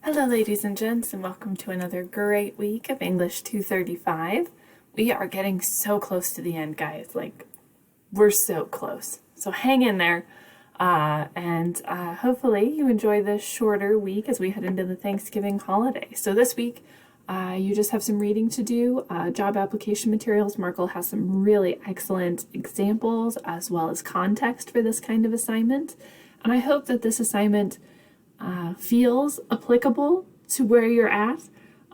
Hello ladies and gents, and welcome to another great week of English 235. We are getting so close to the end, guys. We're so close. So hang in there, and hopefully you enjoy this shorter week as we head into the Thanksgiving holiday. So this week, you just have some reading to do, job application materials. Markle has some really excellent examples as well as context for this kind of assignment. And I hope that this assignment feels applicable to where you're at.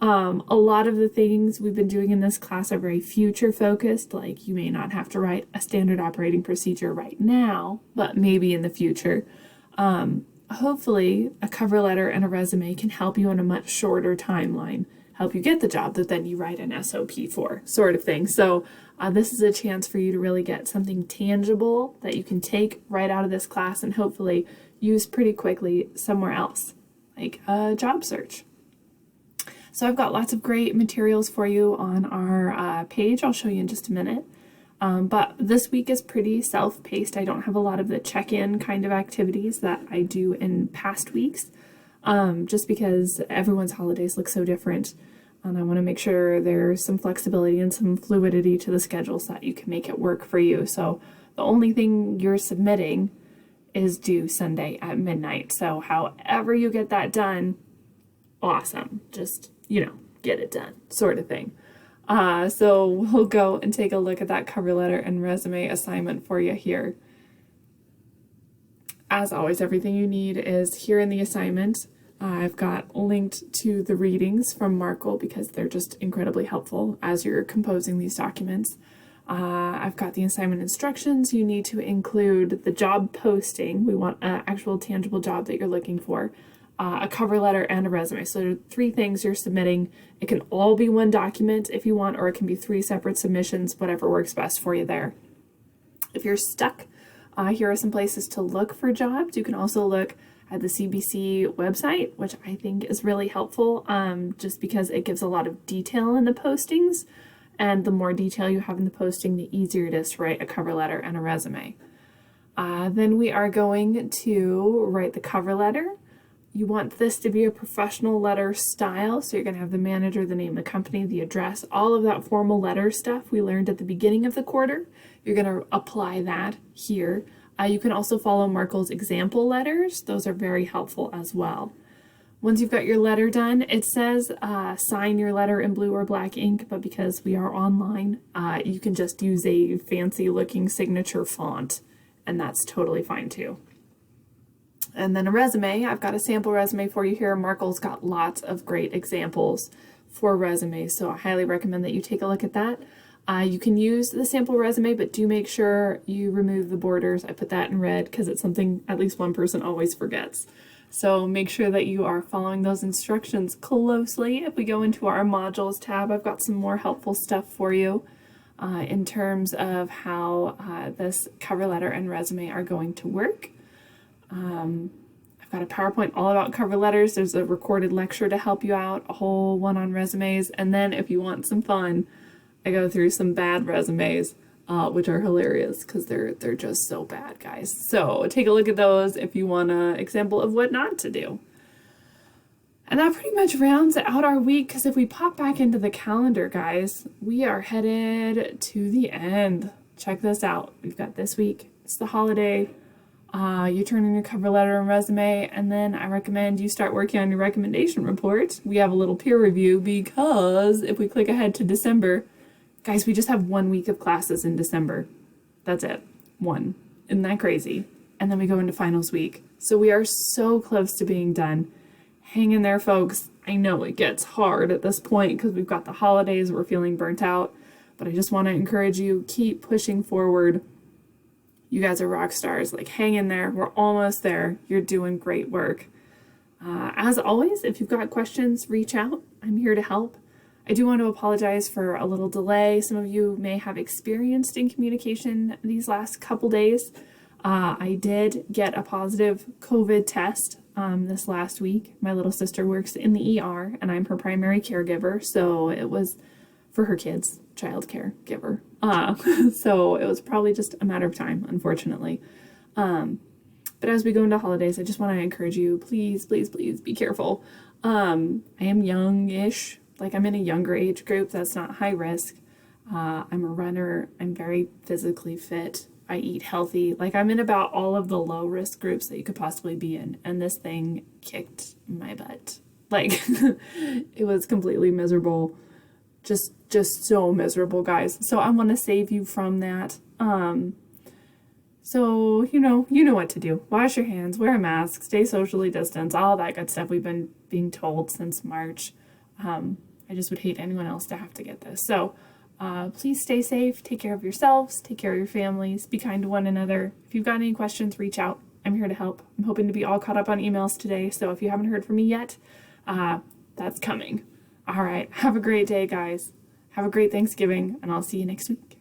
A lot of the things we've been doing in this class are very future focused, like you may not have to write a standard operating procedure right now, but maybe in the future. Hopefully a cover letter and a resume can help you on a much shorter timeline, help you get the job that then you write an SOP for, sort of thing. So this is a chance for you to really get something tangible that you can take right out of this class and hopefully use pretty quickly somewhere else, like a job search. So I've got lots of great materials for you on our page. I'll show you in just a minute. But this week is pretty self-paced. I don't have a lot of the check-in kind of activities that I do in past weeks, just because everyone's holidays look so different. And I want to make sure there's some flexibility and some fluidity to the schedule so that you can make it work for you. So the only thing you're submitting is due Sunday at midnight. So however you get that done, awesome. Just, get it done, sort of thing. So we'll go and take a look at that cover letter and resume assignment for you here. As always, everything you need is here in the assignment. I've got linked to the readings from Markle because they're just incredibly helpful as you're composing these documents. I've got the assignment instructions. You need to include the job posting. We want an actual tangible job that you're looking for, a cover letter, and a resume. So there are 3 things you're submitting. It can all be one document if you want, or it can be 3 separate submissions, whatever works best for you there. If you're stuck, here are some places to look for jobs. You can also look at the CBC website, which I think is really helpful, just because it gives a lot of detail in the postings. And the more detail you have in the posting, the easier it is to write a cover letter and a resume. Then we are going to write the cover letter. You want this to be a professional letter style, so you're going to have the manager, the name of the company, the address, all of that formal letter stuff we learned at the beginning of the quarter. You're going to apply that here. You can also follow Markle's example letters. Those are very helpful as well. Once you've got your letter done, it says sign your letter in blue or black ink, but because we are online, you can just use a fancy looking signature font, and that's totally fine too. And then a resume. I've got a sample resume for you here. Markle's got lots of great examples for resumes, so I highly recommend that you take a look at that. You can use the sample resume, but do make sure you remove the borders. I put that in red because it's something at least one person always forgets. So make sure that you are following those instructions closely. If we go into our modules tab, I've got some more helpful stuff for you in terms of how this cover letter and resume are going to work. I've got a PowerPoint all about cover letters. There's a recorded lecture to help you out, a whole one on resumes. And then if you want some fun, I go through some bad resumes, which are hilarious because they're just so bad, guys. So take a look at those if you want an example of what not to do. And that pretty much rounds out our week, because if we pop back into the calendar, guys, we are headed to the end. Check this out. We've got this week. It's the holiday. You turn in your cover letter and resume, and then I recommend you start working on your recommendation report. We have a little peer review because if we click ahead to December, guys, we just have 1 week of classes in December. That's it. 1. Isn't that crazy? And then we go into finals week. So we are so close to being done. Hang in there, folks. I know it gets hard at this point because we've got the holidays. We're feeling burnt out. But I just want to encourage you, keep pushing forward. You guys are rock stars. Hang in there. We're almost there. You're doing great work. As always, if you've got questions, reach out. I'm here to help. I do want to apologize for a little delay. Some of you may have experienced in communication these last couple days. I did get a positive COVID test this last week. My little sister works in the ER, and I'm her primary caregiver, so it was for her kids, child care giver. So it was probably just a matter of time, unfortunately. But But as we go into holidays, I just want to encourage you, please, please, please be careful. I am young-ish, like I'm in a younger age group that's not high risk. I'm a runner. I'm very physically fit. I eat healthy. Like I'm in about all of the low risk groups that you could possibly be in. And this thing kicked my butt. Like it was completely miserable. Just so miserable, guys. So I want to save you from that. So, you know what to do. Wash your hands, wear a mask, stay socially distanced, all that good stuff we've been being told since March. I just would hate anyone else to have to get this. So please stay safe, take care of yourselves, take care of your families, be kind to one another. If you've got any questions, reach out. I'm here to help. I'm hoping to be all caught up on emails today. So if you haven't heard from me yet, that's coming. All right. Have a great day, guys. Have a great Thanksgiving, and I'll see you next week.